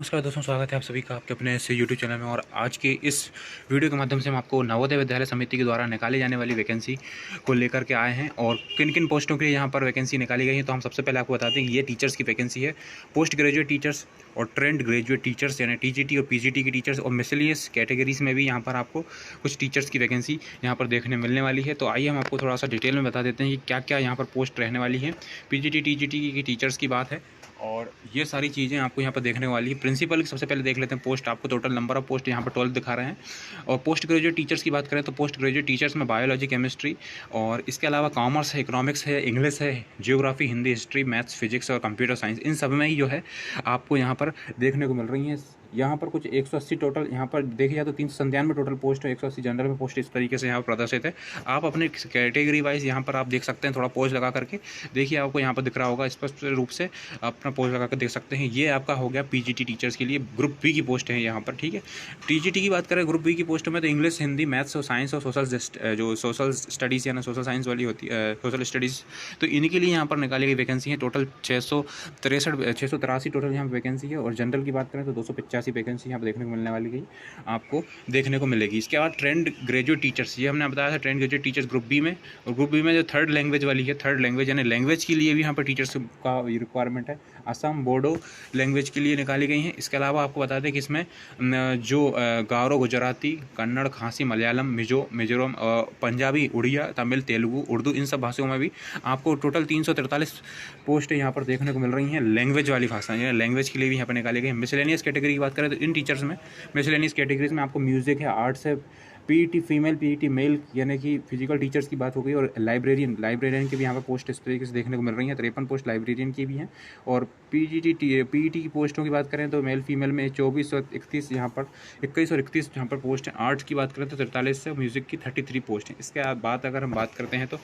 नमस्कार दोस्तों, स्वागत है आप सभी का आपके अपने इस यूट्यूब चैनल में। और आज के इस वीडियो के माध्यम से हम आपको नवोदय विद्यालय समिति के द्वारा निकाली जाने वाली वैकेंसी को लेकर के आए हैं और किन किन पोस्टों के लिए यहाँ पर वैकेंसी निकाली गई है। तो हम सबसे पहले आपको बताते हैं कि ये टीचर्स की वैकेंसी है, पोस्ट ग्रेजुएट टीचर्स और ट्रेंड ग्रेजुएट टीचर्स यानी टीजीटी और पीजीटी की टीचर्स और मिसलियस कैटेगरीज में भी यहाँ पर आपको कुछ टीचर्स की वैकेंसी यहाँ पर देखने मिलने वाली है। तो आइए हम आपको थोड़ा सा डिटेल में बता देते हैं कि क्या क्या यहाँ पर पोस्ट रहने वाली है। पीजीटी टीजीटी की टीचर्स की बात है और ये सारी चीज़ें आपको यहाँ पर देखने वाली है। प्रिंसिपल की सबसे पहले देख लेते हैं पोस्ट। आपको टोटल नंबर ऑफ पोस्ट यहाँ पर 12 दिखा रहे हैं। और पोस्ट ग्रेजुएट टीचर्स की बात करें तो पोस्ट ग्रेजुएट टीचर्स में बायोलॉजी, केमिस्ट्री और इसके अलावा कॉमर्स है, इकोनॉमिक्स है, इंग्लिश है, geography, Hindi, history, maths, physics और कंप्यूटर साइंस, इन सब में ही जो है आपको यहाँ पर देखने को मिल रही हैं। यहाँ पर कुछ 180 टोटल यहाँ पर देखिए जाए तो 397 टोटल पोस्ट है, 180 जनरल में पोस्ट इस तरीके से यहाँ पर प्रदर्शित है। आप अपने कैटेगरी वाइज यहाँ पर आप देख सकते हैं, थोड़ा पोस्ट लगा करके देखिए, आपको यहाँ पर दिख रहा होगा स्पष्ट रूप से, अपना पोस्ट लगा कर देख सकते हैं। ये आपका हो गया पीजीटी टीचर्स के लिए, ग्रुप बी की पोस्ट है यहाँ पर, ठीक है। टीजीटी की बात करें ग्रुप बी की पोस्ट में तो इंग्लिश, हिंदी, मैथ्स और साइंस और सोशल स्टडीज़ यानी सोशल साइंस वाली होती है, सोशल स्टडीज़, तो इन्हीं के लिए यहाँ पर निकाली गई वैकेंसी है। टोटल 683 टोटल यहाँ पर वैकेंसी है। और जनरल की बात करें तो 285 वैकेंसी यहाँ पर देखने को मिलने वाली गई, आपको देखने को मिलेगी। इसके बाद ट्रेंड ग्रेजुएट टीचर्स, ये हमने बताया था trained graduate teachers group B में। और ग्रुप बी में जो थर्ड लैंग्वेज वाली है, थर्ड लैंग्वेज यानी लैंग्वेज के लिए भी यहाँ पर टीचर्स का रिक्वायरमेंट है। असम बोडो लैंग्वेज के लिए निकाली गई हैं। इसके अलावा आपको बता दें कि इसमें जो गारो, गुजराती, कन्नड़, खासी, मलयालम, मिजोरम, पंजाबी, उड़िया, तमिल, तेलुगु, उर्दू, इन सब भाषाओं में भी आपको टोटल 343 पोस्ट यहाँ पर देखने को मिल रही हैं लैंग्वेज वाली भाषा, यानी लैंग्वेज के लिए भी यहाँ पर निकाली गई है। मिसलेनियस कैटेगरी की बात करें तो इन टीचर्स में मिसलेनियस कैटेगरीज में आपको म्यूजिक है, आर्ट्स है, पीईटी फीमेल, पीईटी मेल यानी कि फिजिकल टीचर्स की बात हो गई। और लाइब्रेरियन की भी यहाँ पर पोस्ट इस तरीके से देखने को मिल रही है, 53 पोस्ट लाइब्रेरियन की भी हैं। और पीईटी की पोस्टों की बात करें तो मेल फीमेल में 24 और 31 यहाँ पर 21 और 31 यहाँ पर पोस्ट हैं। आर्ट्स की बात करें तो 43 से, म्यूजिक की 33 पोस्ट हैं। इसके बाद अगर हम बात करते हैं तो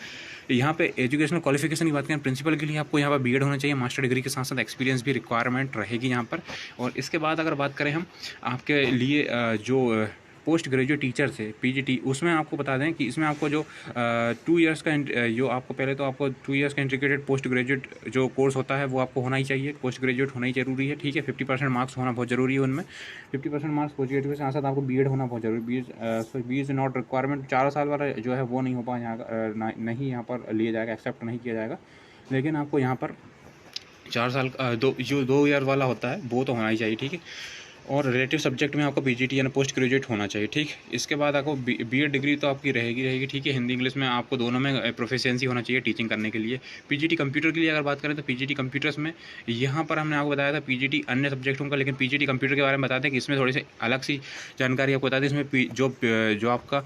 यहाँ पे एजुकेशनल क्वालिफिकेशन की बात करें, प्रिंसिपल के लिए आपको यहाँ पर बीएड होना चाहिए, मास्टर डिग्री के साथ साथ एक्सपीरियंस भी रिक्वायरमेंट रहेगी यहाँ पर। और इसके बाद अगर बात करें हम आपके लिए जो पोस्ट ग्रेजुएट टीचर्स है पीजीटी, उसमें आपको बता दें कि इसमें आपको जो 2 इयर्स का जो आपको पहले तो आपको 2 इयर्स का इंटीग्रेटेड पोस्ट ग्रेजुएट जो कोर्स होता है वो आपको होना ही चाहिए, पोस्ट ग्रेजुएट होना ही जरूरी है, ठीक है। 50% मार्क्स होना बहुत जरूरी है उनमें, 50% मार्क्स पोस्ट ग्रेजुएट के साथ साथ आपको बीएड होना बहुत जरूरी। बी इज नॉट रिक्वायरमेंट, 4 साल वाला जो है वो नहीं हो पाए यहाँ नहीं यहाँ पर लिया जाएगा, एक्सेप्ट नहीं किया जाएगा। लेकिन आपको यहाँ पर 4 साल जो 2 ईयर वाला होता है वो तो होना ही चाहिए, ठीक है। और रिलेटिव सब्जेक्ट में आपको पीजीटी यानी पोस्ट ग्रेजुएट होना चाहिए, ठीक। इसके बाद आपको बीएड डिग्री तो आपकी रहेगी, ठीक है। हिंदी इंग्लिश में आपको दोनों में प्रोफिशिएंसी होना चाहिए टीचिंग करने के लिए। पीजीटी कंप्यूटर के लिए अगर बात करें तो पीजीटी कंप्यूटर्स में यहाँ पर हमने आपको बताया था पीजीटी अन्य सब्जेक्टों का, लेकिन पीजीटी कंप्यूटर के बारे में बताते हैं कि इसमें थोड़ी सी अलग सी जानकारी आपको बता दें। इसमें जो आपका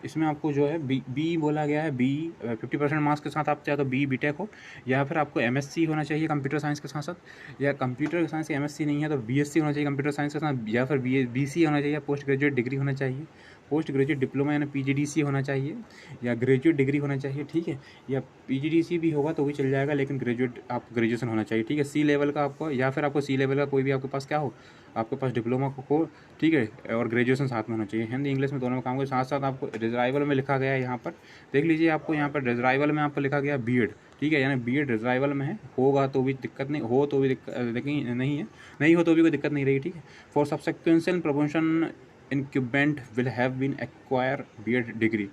इसमें आपको जो है बी बोला गया है, बी 50% मार्क्स के साथ आप चाहे तो बी बीटेक हो, या फिर आपको एमएससी होना चाहिए कंप्यूटर साइंस के साथ साथ, या कंप्यूटर साइंस एमएससी नहीं है तो बीएससी होना चाहिए कंप्यूटर साइंस के साथ, या फिर बीसी होना चाहिए, पोस्ट ग्रेजुएट डिग्री होना चाहिए, पोस्ट ग्रेजुएट डिप्लोमा यानी पीजीडीसी होना चाहिए, या ग्रेजुएट डिग्री होना चाहिए, ठीक है। या पीजीडीसी भी होगा तो भी चल जाएगा, लेकिन ग्रेजुएट आपको ग्रेजुएशन होना चाहिए, ठीक है। सी लेवल का आपको, या फिर आपको सी लेवल का कोई भी आपके पास क्या हो, आपके पास डिप्लोमा को, ठीक है, और ग्रेजुएशन साथ में होना चाहिए। हिंदी इंग्लिश में दोनों में काम के साथ साथ आपको रिजर्वाइवल में लिखा गया है, यहाँ पर देख लीजिए, आपको यहाँ पर रिजर्वाइवल में आपको लिखा गया बीएड, ठीक है, यानी बीएड रिजर्वाइवल में है, होगा तो भी दिक्कत नहीं, हो तो भी दिक्कत नहीं है, नहीं हो तो भी कोई दिक्कत नहीं रहेगी, ठीक है। For subsequential promotion incumbent will have been acquire BEd degree,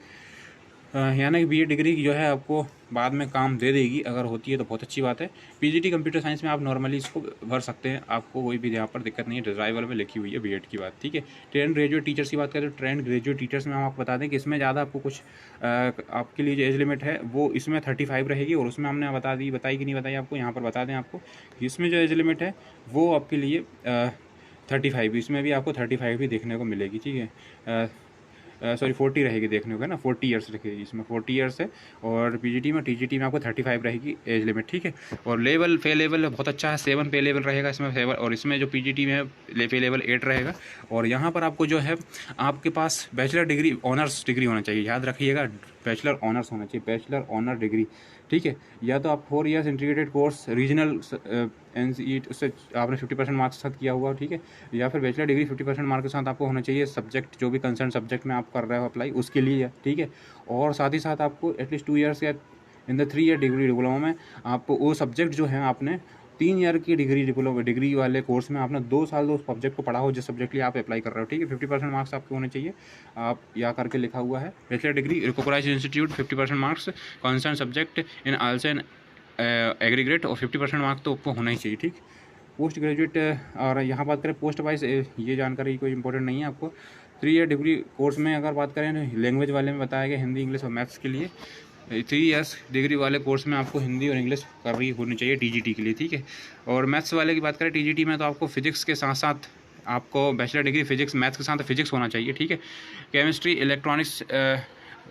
यानी कि बीएड डिग्री जो है आपको बाद में काम दे देगी, अगर होती है तो बहुत अच्छी बात है। पीजीटी कंप्यूटर साइंस में आप नॉर्मली इसको भर सकते हैं, आपको कोई भी यहाँ पर दिक्कत नहीं है, डिजाइवल में लिखी हुई है बीएड की बात, ठीक है। ट्रेंड ग्रेजुएट टीचर्स की बात करें तो ट्रेंड ग्रेजुएट टीचर्स में हम आपको बता दें कि इसमें ज़्यादा आपको कुछ आपके लिए जो एज लिमिट है वो इसमें 35 रहेगी, और उसमें हमने बताई कि नहीं बताई आपको, यहाँ पर बता दें आपको कि इसमें जो एज लिमिट है वो आपके लिए 35, इसमें भी आपको 35 ही देखने को मिलेगी, ठीक है। 40 रहेगी देखने को, है ना, 40 ईयर्स रहेगी, इसमें 40 ईयर्स है। और पीजीटी में टीजीटी में आपको 35 रहेगी एज लिमिट, ठीक है। और लेवल पे लेवल बहुत अच्छा है, 7 पे लेवल रहेगा इसमें 7, और इसमें जो पीजीटी में है पे लेवल 8 रहेगा। और यहाँ पर आपको जो है आपके पास बैचलर डिग्री, ऑनर्स डिग्री होना चाहिए, याद रखिएगा, बैचलर ऑनर्स होना चाहिए, बैचलर ऑनर डिग्री, ठीक है। या तो आप 4 years integrated course regional NCET उससे आपने 50% मार्क्स के साथ किया हुआ, ठीक है। या फिर बैचलर डिग्री 50% मार्क्स के साथ आपको होना चाहिए, सब्जेक्ट जो भी कंसर्न सब्जेक्ट में आप कर रहे हो अप्लाई उसके लिए, ठीक है। और साथ ही साथ आपको एटलीस्ट 2 इयर्स या in the 3 year degree diploma में आपको वो सब्जेक्ट जो है आपने 3 ईयर की डिग्री वाले कोर्स में आपने 2 साल उस सब्जेक्ट को पढ़ा हो जिस सब्जेक्ट के लिए आप अप्लाई कर रहे हो, ठीक है। 50% मार्क्स आपके होने चाहिए, आप यहाँ करके लिखा हुआ है। Bachelor degree recognised institute 50% marks, concern subject in also an aggregate, और 50% मार्क्स तो आपको होना ही चाहिए, ठीक। पोस्ट ग्रेजुएट, और यहाँ बात करें पोस्ट वाइज, ये जानकारी कोई इंपॉर्टेंट नहीं है आपको। 3 ईयर डिग्री कोर्स में अगर बात करें लैंग्वेज वाले में बताया गया हिंदी, इंग्लिश और मैथ्स के लिए 3 ईयर्स डिग्री वाले कोर्स में आपको हिंदी और इंग्लिश कर रही होनी चाहिए टीजीटी के लिए, ठीक है। और मैथ्स वाले की बात करें टीजीटी में तो आपको फिजिक्स के साथ साथ आपको बैचलर डिग्री फिजिक्स, मैथ्स के साथ फिजिक्स होना चाहिए, ठीक है। केमिस्ट्री, इलेक्ट्रॉनिक्स,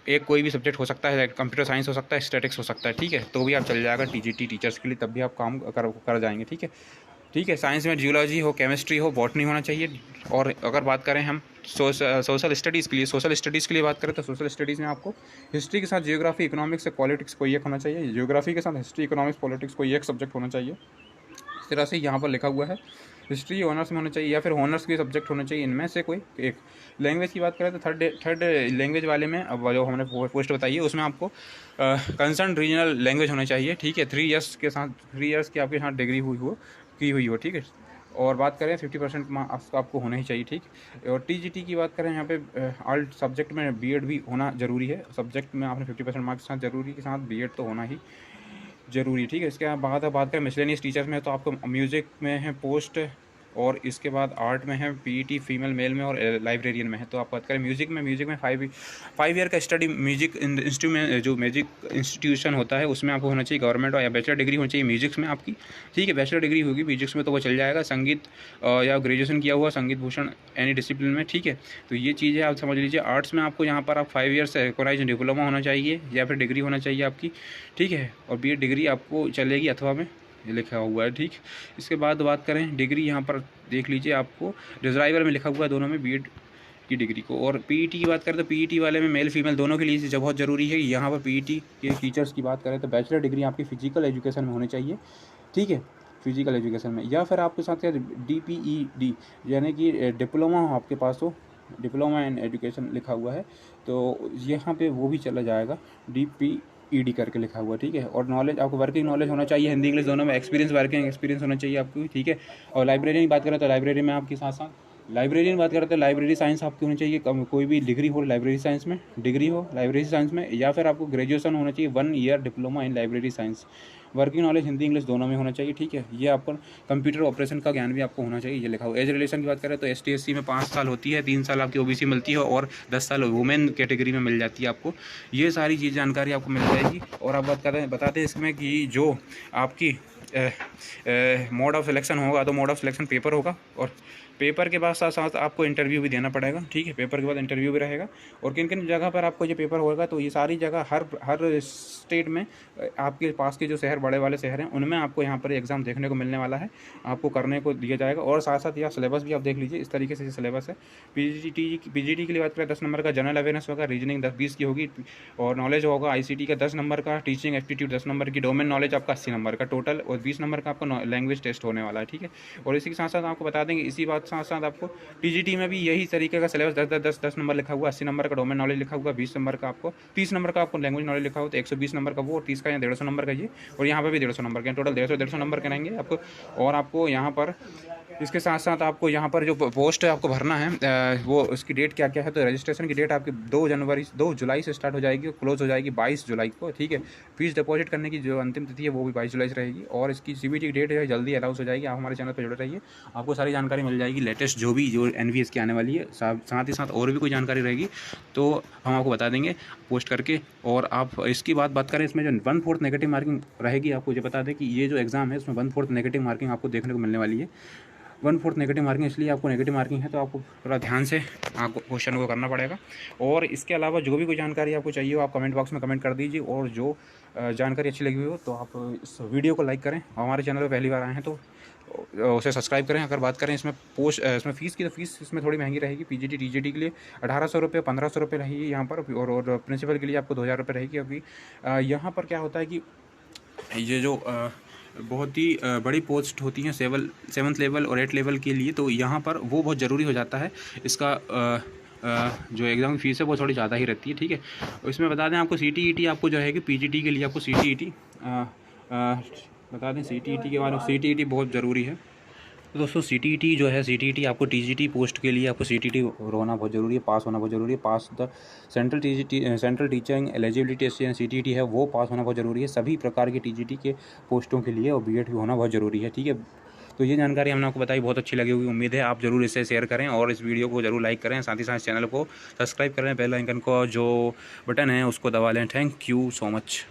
एक कोई भी सब्जेक्ट हो सकता है, कंप्यूटर साइंस हो सकता है, स्टैटिक्स हो सकता है, ठीक है। तो भी आप चल जाएगा टीजीटी टीचर्स के लिए, तब भी आप काम कर जाएंगे, ठीक है। ठीक है, साइंस में जियोलॉजी हो, केमिस्ट्री हो, बॉटनी होना चाहिए। और अगर बात करें हम सोशल स्टडीज़ के लिए बात करें तो सोशल स्टडीज़ में आपको हिस्ट्री के साथ जियोग्राफी, इकोनॉमिक्स, पॉलिटिक्स कोई एक होना चाहिए। जियोग्राफी के साथ हिस्ट्री, इकोनॉमिक्स, पॉलिटिक्स कोई एक सब्जेक्ट होना चाहिए। इस तरह से यहाँ पर लिखा हुआ है। हिस्ट्री ऑनर्स में होना चाहिए या फिर ऑनर्स के सब्जेक्ट होना चाहिए, इनमें से कोई एक। लैंग्वेज की बात करें तो थर्ड लैंग्वेज वाले में, अब जो हमने पोस्ट बताई है उसमें आपको कंसर्न रीजनल लैंग्वेज होना चाहिए, ठीक है। 3 ईयर्स की आपके साथ डिग्री की हुई हो, ठीक है। और बात करें 50% मार्क्स आपको होना ही चाहिए, ठीक। और टीजीटी की बात करें यहाँ पे ऑल सब्जेक्ट में बीएड भी होना ज़रूरी है। सब्जेक्ट में आपने 50% मार्क्स के साथ ज़रूरी के साथ बीएड तो होना ही ज़रूरी, ठीक है। इसके बाद बात करें मिसलेनियस टीचर्स में तो आपको म्यूज़िक में है पोस्ट, और इसके बाद आर्ट में है पीईटी फीमेल मेल में, और लाइब्रेरियन में है। तो आप बात करें म्यूज़िक में 5 ईयर का स्टडी म्यूजिक इंस्ट्रूमेंट, जो म्यूजिक इंस्टीट्यूशन होता है उसमें आपको होना चाहिए गवर्नमेंट, और या बैचलर डिग्री होनी चाहिए म्यूजिक्स में आपकी, ठीक है। बैचलर डिग्री होगी म्यूजिक्स में तो वो चल जाएगा। संगीत या ग्रेजुएशन किया हुआ संगीत भूषण एनी डिसिप्लिन में, ठीक है। तो ये चीज़ें आप समझ लीजिए। आर्ट्स में आपको यहाँ पर आप 5 ईयर्स रिकॉग्नाइज्ड डिप्लोमा होना चाहिए या फिर डिग्री होना चाहिए आपकी, ठीक है। और बीएड डिग्री आपको चलेगी अथवा में लिखा हुआ है, ठीक। इसके बाद बात करें डिग्री, यहाँ पर देख लीजिए आपको डिज़ायबल में लिखा हुआ है दोनों में बीएड की डिग्री को। और पीईटी की बात करें तो पीईटी वाले में मेल फीमेल दोनों के लिए बहुत ज़रूरी है। यहाँ पर पीईटी के टीचर्स की बात करें तो बैचलर डिग्री आपकी फ़िजिकल एजुकेशन में होनी चाहिए, ठीक है। फिजिकल एजुकेशन में, या फिर आपके साथ क्या DPED यानी कि डिप्लोमा हो आपके पास, हो डिप्लोमा इन एजुकेशन लिखा हुआ है तो यहाँ पे वो भी चला जाएगा, DPED करके लिखा हुआ, ठीक है। और नॉलेज आपको वर्किंग नॉलेज होना चाहिए हिंदी इंग्लिश दोनों में, वर्किंग एक्सपीरियंस होना चाहिए आपको, ठीक है। और लाइब्रेरी की बात करें तो लाइब्रेरी में आपके साथ साथ बात करते हैं लाइब्रेरी साइंस आपकी होनी चाहिए, कोई भी डिग्री हो लाइब्रेरी साइंस में, या फिर आपको ग्रेजुएशन होना चाहिए 1 year diploma in library science. Working knowledge Hindi English दोनों में होना चाहिए, ठीक है। ये आपको कंप्यूटर ऑपरेशन का ज्ञान भी आपको होना चाहिए, ये लिखा हुआ। एज रिलेशन की बात करें तो ST SC में 5 साल होती है, 3 साल आपकी OBC मिलती है, और 10 साल वुमेन कैटेगरी में मिल जाती है आपको। ये सारी चीज़ जानकारी आपको मिल जाएगी। और आप बताते हैं इसमें कि जो आपकी मोड ऑफ सिलेक्शन होगा तो मोड ऑफ सिलेक्शन पेपर होगा, और पेपर के बाद साथ साथ आपको इंटरव्यू भी देना पड़ेगा, ठीक है। पेपर के बाद इंटरव्यू भी रहेगा। और किन किन जगह पर आपको ये पेपर होगा तो ये सारी जगह हर स्टेट में आपके पास के जो शहर बड़े वाले शहर हैं उनमें आपको यहाँ पर एग्ज़ाम देखने को मिलने वाला है, आपको करने को दिया जाएगा। और साथ साथ यह सिलेबस भी आप देख लीजिए, इस तरीके से सिलेबस है। पीजीटी के लिए बात करें 10 नंबर का जनरल अवेयरनेस होगा, रीजनिंग 20 की होगी, और नॉलेज होगा ICT का 10 नंबर का, टीचिंग एप्टीट्यूड 10 नंबर की, डोमेन नॉलेज आपका 80 नंबर का टोटल, और 20 नंबर का आपको लैंग्वेज टेस्ट होने वाला है, ठीक है। और इसी के साथ साथ आपको बता देंगे, इसी बात साथ साथ आपको टीजीटी में भी यही तरीके का सिलेबस 10 नंबर लिखा हुआ, 80 नंबर का डोमेन नॉलेज लिखा हुआ, 20 नंबर का आपको 30 नंबर का आपको लैंग्वेज नॉलेज लिखा हुआ, तो 120 नंबर का वो, और 30 का या 150 नंबर का ये, और यहाँ पर भी 150 नंबर के, टोटल 150 नंबर के रहेंगे आपको। और आपको यहाँ पर इसके साथ साथ आपको यहाँ पर जो पोस्ट आपको भरना है वो उसकी डेट क्या क्या है, तो रजिस्ट्रेशन की डेट आपकी 2 जुलाई से स्टार्ट हो जाएगी और क्लोज हो जाएगी 22 जुलाई को, ठीक है। फीस डिपॉजिट करने की जो अंतिम तिथि है वो भी 22 जुलाई से रहेगी, और इसकी CBT की डेट है जल्दी अनाउंस हो जाएगी। आप हमारे चैनल पर जुड़े रहिए, आपको सारी जानकारी मिल जाएगी लेटेस्ट जो NVS की आने वाली है। साथ ही साथ और भी कोई जानकारी रहेगी तो हम आपको बता देंगे पोस्ट करके। और आप इसकी बात करें, इसमें जो 1/4 नेगेटिव मार्किंग रहेगी, आपको ये बता दें कि ये जो एग्ज़ाम है इसमें 1/4 नेगेटिव मार्किंग आपको देखने को मिलने वाली है। 1/4 नेगेटिव मार्किंग इसलिए आपको नेगेटिव मार्किंग है तो आपको थोड़ा ध्यान से आपको क्वेश्चन को करना पड़ेगा। और इसके अलावा जो भी कोई जानकारी आपको चाहिए हो आप कमेंट बॉक्स में कमेंट कर दीजिए, और जो जानकारी अच्छी लगी हुई हो तो आप इस वीडियो को लाइक करें। हमारे चैनल पर पहली बार आए हैं तो उसे सब्सक्राइब करें। अगर बात करें इसमें इसमें फ़ीस की, तो फीस इसमें थोड़ी महंगी रहेगी। PGT TGT के लिए 1800 रुपये 1500 रुपये रहेगी यहाँ पर, और प्रिंसिपल के लिए आपको 2000 रुपये रहेगी। अभी यहाँ पर क्या होता है कि ये जो बहुत ही बड़ी पोस्ट होती हैं 7th लेवल और 8th लेवल के लिए, तो यहाँ पर वो बहुत ज़रूरी हो जाता है। इसका जो एग्ज़ाम फीस है वो थोड़ी ज़्यादा ही रहती है, ठीक है। इसमें बता दें आपको CTET आपको जो है कि PGT के लिए आपको CTET बता दें CTET के बारे में। CTET बहुत ज़रूरी है। तो दोस्तों CTET जो है, CTET आपको TGT पोस्ट के लिए आपको CTET होना बहुत ज़रूरी है, पास होना बहुत ज़रूरी है। Pass the central teaching eligibility test CTET है, वो पास होना बहुत ज़रूरी है सभी प्रकार के TGT के पोस्टों के लिए, और BEd भी होना बहुत ज़रूरी है। ठीक है, तो ये जानकारी हमने आपको बताई, बहुत अच्छी लगी होगी। उम्मीद है आप ज़रूर इसे शेयर करें और इस वीडियो को ज़रूर लाइक करें, साथ ही साथ चैनल को सब्सक्राइब करें, बेल आइकन को जो बटन है उसको दबा लें। Thank you so much.